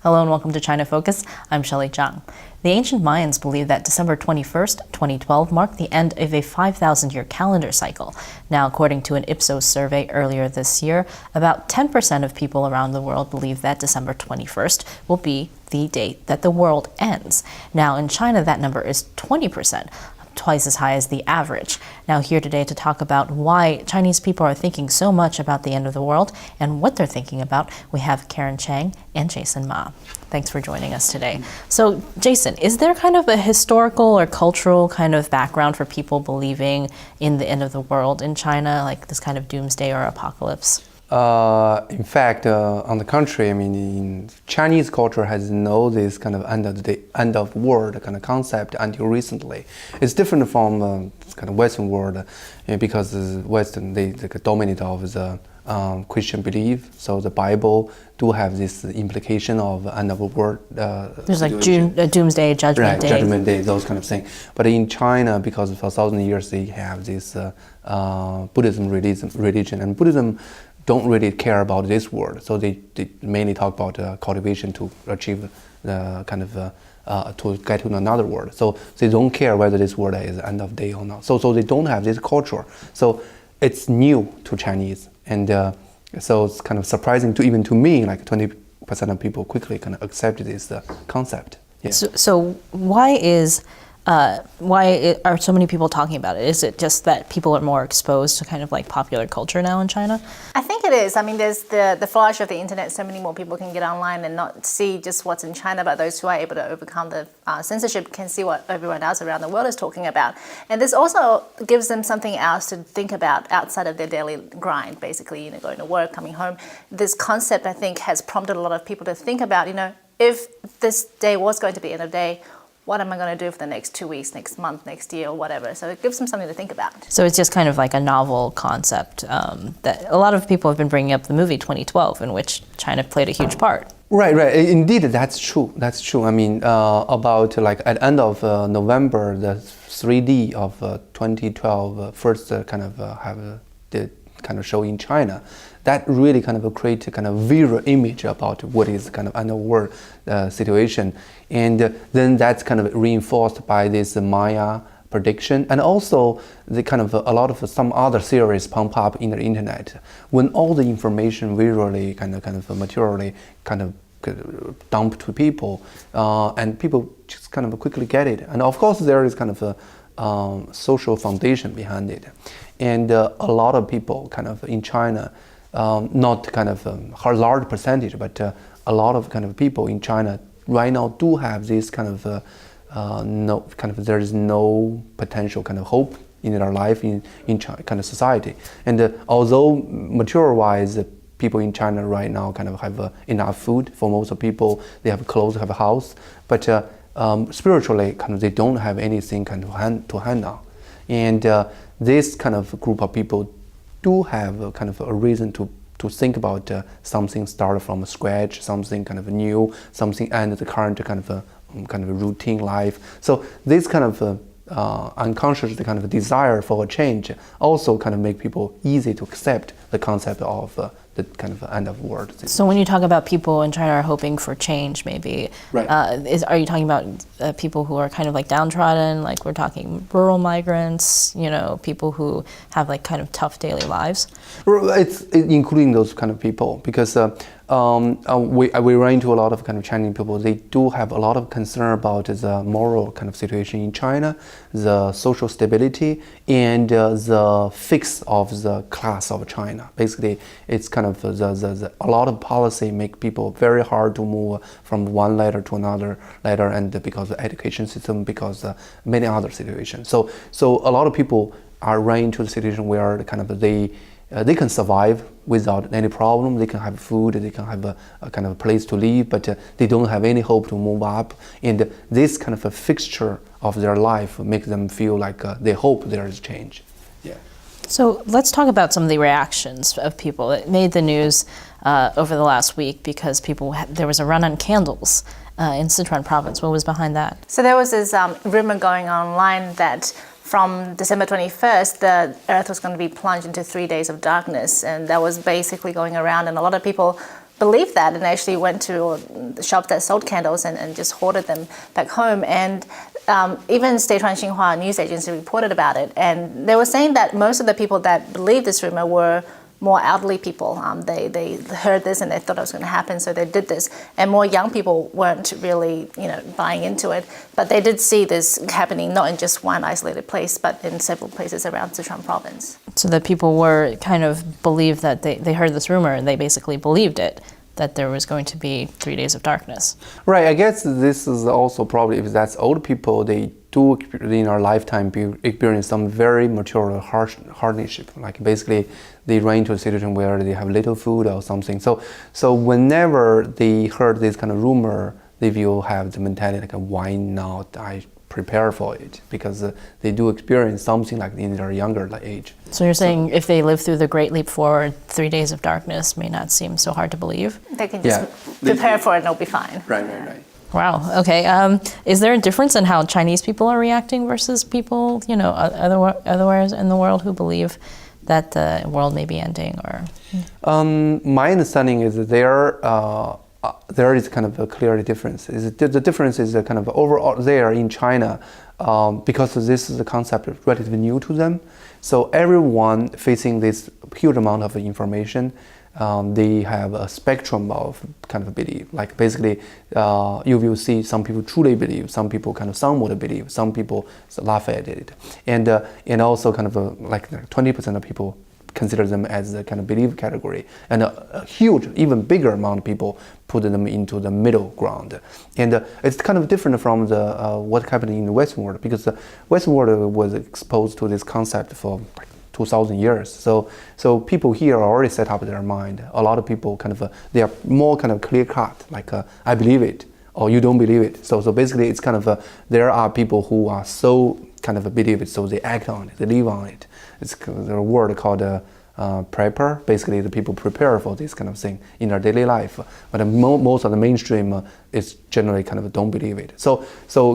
Hello and welcome to China Focus. I'm Shelley Zhang. The ancient Mayans believed that December 21st, 2012 marked the end of a 5,000-year calendar cycle. Now, according to an Ipsos survey earlier this year, about 10% of people around the world believe that December 21st will be the date that the world ends. Now, in China, that number is 20%. Twice as high as the average. Now here today to talk about why Chinese people are thinking so much about the end of the world and what they're thinking about, we have Karen Chang and Jason Ma. Thanks for joining us today. So Jason, is there kind of a historical or cultural kind of background for people believing in the end of the world in China, like this kind of doomsday or apocalypse? In fact, on the contrary, I mean, in Chinese culture has no this kind of end of world kind of concept until recently. It's different from kind of Western world because the Western they dominate of the Christian belief. So the Bible do have this implication of end of world. There's like doomsday, judgment day. Judgment day, those kind of things. But in China, because for 1,000 years they have this Buddhism religion, and Buddhism don't really care about this world, so they mainly talk about cultivation to achieve the kind of to get to another world. So they don't care whether this world is end of day or not. So they don't have this culture. So it's new to Chinese, and so it's kind of surprising to even to me. Like 20% of people quickly kind of accept this concept. Yeah. So why are so many people talking about it? Is it just that people are more exposed to kind of like popular culture now in China? I think it is. I mean, there's the flourish of the internet. So many more people can get online and not see just what's in China, but those who are able to overcome the censorship can see what everyone else around the world is talking about. And this also gives them something else to think about outside of their daily grind, basically, going to work, coming home. This concept, I think, has prompted a lot of people to think about, if this day was going to be end of day, what am I going to do for the next 2 weeks, next month, next year, or whatever? So it gives them something to think about. So it's just kind of like a novel concept that a lot of people have been bringing up the movie 2012, in which China played a huge part. Right. Indeed, that's true. I mean, about like at end of November, the 3D of 2012 first kind of have the kind of show in China. That really kind of create a kind of visual image about what is kind of underworld situation, and then that's kind of reinforced by this Maya prediction, and also the kind of a lot of some other theories pump up in the internet when all the information visually kind of materially kind of dumped to people, and people just kind of quickly get it. And of course there is kind of a social foundation behind it, and a lot of people kind of in China. Not kind of a large percentage, but a lot of kind of people in China right now do have this kind of there is no potential kind of hope in their life in China, kind of society. And although material-wise, people in China right now kind of have enough food for most of people, they have clothes, have a house, but spiritually kind of they don't have anything kind of to hand on. And this kind of group of people do have a kind of a reason to think about something started from scratch, something kind of new, something end the current kind of routine life. So this kind of unconscious kind of desire for a change also kind of make people easy to accept the concept of the kind of end of world. So when you talk about people in China are hoping for change, maybe, right. Are you talking about people who are kind of like downtrodden, like we're talking rural migrants, people who have like kind of tough daily lives? It's including those kind of people, because we run into a lot of kind of Chinese people. They do have a lot of concern about the moral kind of situation in China, the social stability, and the fix of the class of China. Basically, it's kind of a lot of policy make people very hard to move from one letter to another letter, and because of the education system, because many other situations. So a lot of people are running into the situation where kind of they can survive without any problem. They can have food, they can have a kind of a place to live, but they don't have any hope to move up. And this kind of a fixture of their life makes them feel like they hope there is change. Yeah. So let's talk about some of the reactions of people. It made the news over the last week because there was a run on candles in Sichuan province. What was behind that? So there was this rumor going online that from December 21st, the Earth was going to be plunged into 3 days of darkness. And that was basically going around, and a lot of people believed that and actually went to the shops that sold candles and just hoarded them back home. And even Sichuan Xinhua news agency reported about it. And they were saying that most of the people that believed this rumor were more elderly people. They heard this and they thought it was going to happen, so they did this. And more young people weren't really, buying into it. But they did see this happening not in just one isolated place, but in several places around Sichuan province. So that people were kind of believed that they heard this rumor and they basically believed it, that there was going to be 3 days of darkness. Right, I guess this is also probably, if that's old people, they do in our lifetime experience some very material hardship. Like basically they run into a situation where they have little food or something. So whenever they heard this kind of rumor, they will have the mentality like, why not I prepare for it? Because they do experience something like in their younger age. So you're saying if they live through the Great Leap Forward, 3 days of darkness may not seem so hard to believe? They can just prepare for it and it'll be fine. Right. Wow. Okay. Is there a difference in how Chinese people are reacting versus people, otherwise in the world who believe that the world may be ending? Or my understanding is that there is kind of a clear difference. The difference is kind of overall there in China, because this is a concept relatively new to them. So everyone facing this huge amount of information, they have a spectrum of kind of belief. Like basically, you will see some people truly believe, some people kind of somewhat believe, some people laugh at it, and also kind of like 20% of people consider them as the kind of belief category, and a huge, even bigger amount of people put them into the middle ground. And it's kind of different from the what happened in the Western world, because the Western world was exposed to this concept for 2,000 years. So people here already set up their mind. A lot of people kind of they are more kind of clear cut, like I believe it or you don't believe it. So basically it's kind of there are people who are so kind of believe it, so they act on it, they live on it. It's a word called prepper. Basically, the people prepare for this kind of thing in their daily life. But most of the mainstream is generally kind of don't believe it. So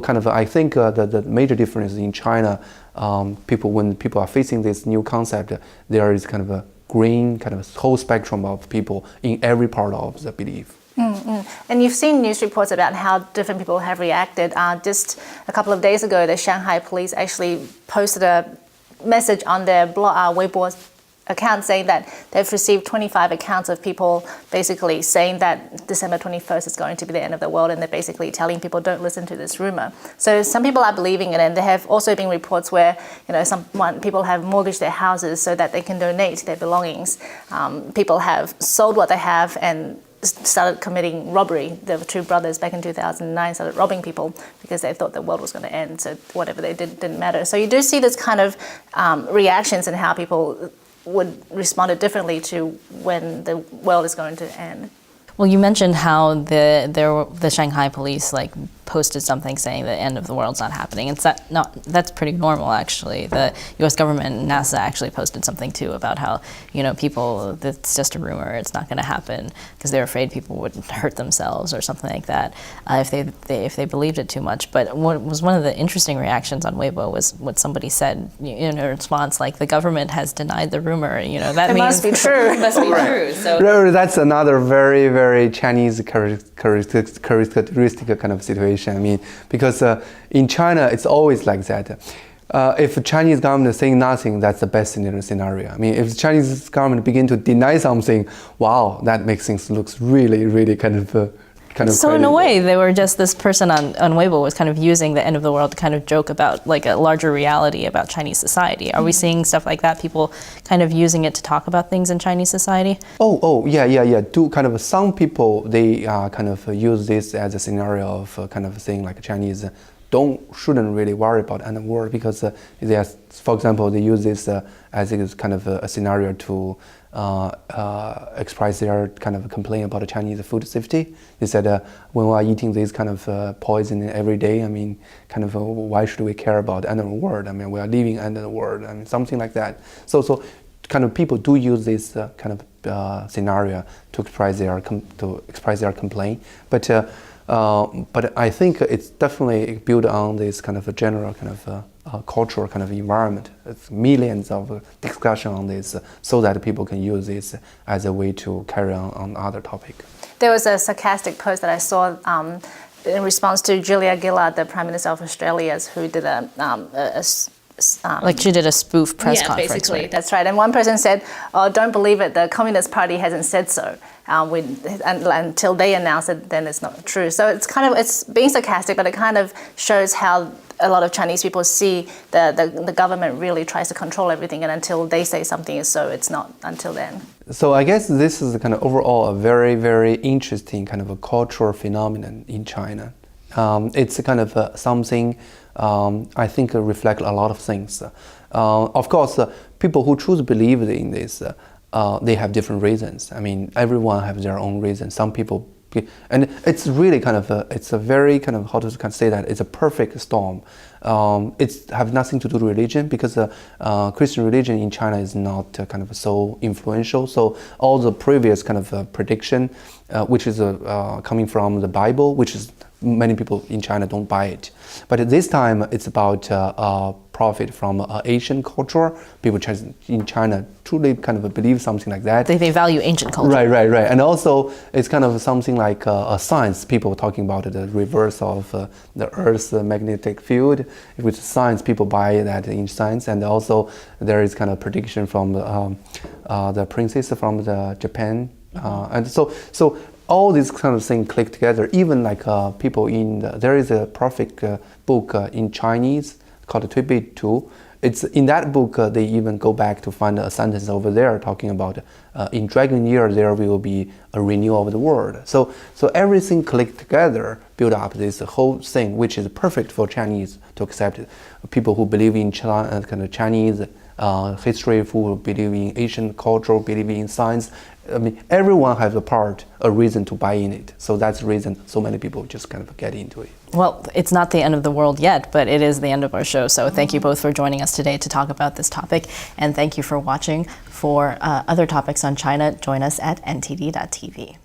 kind of I think the major difference in China, when people are facing this new concept, there is kind of a green kind of whole spectrum of people in every part of the belief. Mm-hmm. And you've seen news reports about how different people have reacted. Just a couple of days ago, the Shanghai police actually posted a message on their Weibo account saying that they've received 25 accounts of people basically saying that December 21st is going to be the end of the world, and they're basically telling people don't listen to this rumor. So some people are believing it, and there have also been reports where people have mortgaged their houses so that they can donate their belongings. People have sold what they have and started committing robbery. There were two brothers back in 2009 started robbing people because they thought the world was going to end, so whatever they did didn't matter. So you do see this kind of reactions and how people would respond differently to when the world is going to end. Well, you mentioned how the Shanghai police posted something saying the end of the world's not happening. And that's pretty normal, actually. The U.S. government and NASA actually posted something too about how people, it's just a rumor, it's not going to happen, because they're afraid people would hurt themselves or something like that if they believed it too much. But what was one of the interesting reactions on Weibo was what somebody said in a response, like the government has denied the rumor. That it means must be true. It must be true. So that's another very, very Chinese characteristic kind of situation. I mean, because in China, it's always like that. If the Chinese government is saying nothing, that's the best scenario. I mean, if the Chinese government begin to deny something, wow, that makes things looks really, really kind of so credible. In a way, they were just this person on Weibo was kind of using the end of the world to kind of joke about a larger reality about Chinese society. Are we seeing stuff like that? People kind of using it to talk about things in Chinese society? Yeah. Do kind of some people, they kind of use this as a scenario of kind of saying like Chinese shouldn't really worry about end of world, because for example, they use this as a kind of a scenario to express their kind of complaint about Chinese food safety. They said when we are eating this kind of poison every day, I mean, kind of why should we care about end of the world? I mean, we are living end of the world. I mean, something like that. So kind of people do use this kind of scenario to express their complaint, but I think it's definitely built on this kind of a general kind of cultural kind of environment. It's millions of discussion on this so that people can use this as a way to carry on other topic. There was a sarcastic post that I saw in response to Julia Gillard, the Prime Minister of Australia, who did like she did a spoof press conference. Basically, right? that's right. And one person said, "Oh, don't believe it. The Communist Party hasn't said so." Until they announce it, then it's not true. So it's being sarcastic, but it kind of shows how a lot of Chinese people see the government really tries to control everything, and until they say something is so, it's not until then. So I guess this is kind of overall a very, very interesting kind of a cultural phenomenon in China. It's a kind of something I think reflect a lot of things. Of course, people who choose to believe in this, they have different reasons. I mean, everyone has their own reasons. Some people, and it's really kind of it's a very kind of, how to kind of say that, it's a perfect storm. It's have nothing to do with religion, because Christian religion in China is not kind of so influential. So all the previous kind of prediction, which is coming from the Bible, which is many people in China don't buy it. But this time it's about profit from Asian culture. People in China truly kind of believe something like that. They value ancient culture. Right. And also it's kind of something like a science. People talking about the reverse of the Earth's magnetic field. With science, people buy that in science. And also there is kind of prediction from the princess from Japan. And so all these kind of things click together. Even like people there is a perfect book in Chinese called 推背图. It's in that book they even go back to find a sentence over there talking about in Dragon Year there will be a renewal of the world. So everything clicked together, build up this whole thing, which is perfect for Chinese to accept it. People who believe in kind of Chinese history, who believe in Asian culture, believe in science. I mean, everyone has a reason to buy in it. So that's the reason so many people just kind of get into it. Well, it's not the end of the world yet, but it is the end of our show. So thank you both for joining us today to talk about this topic. And thank you for watching. For other topics on China, join us at ntd.tv.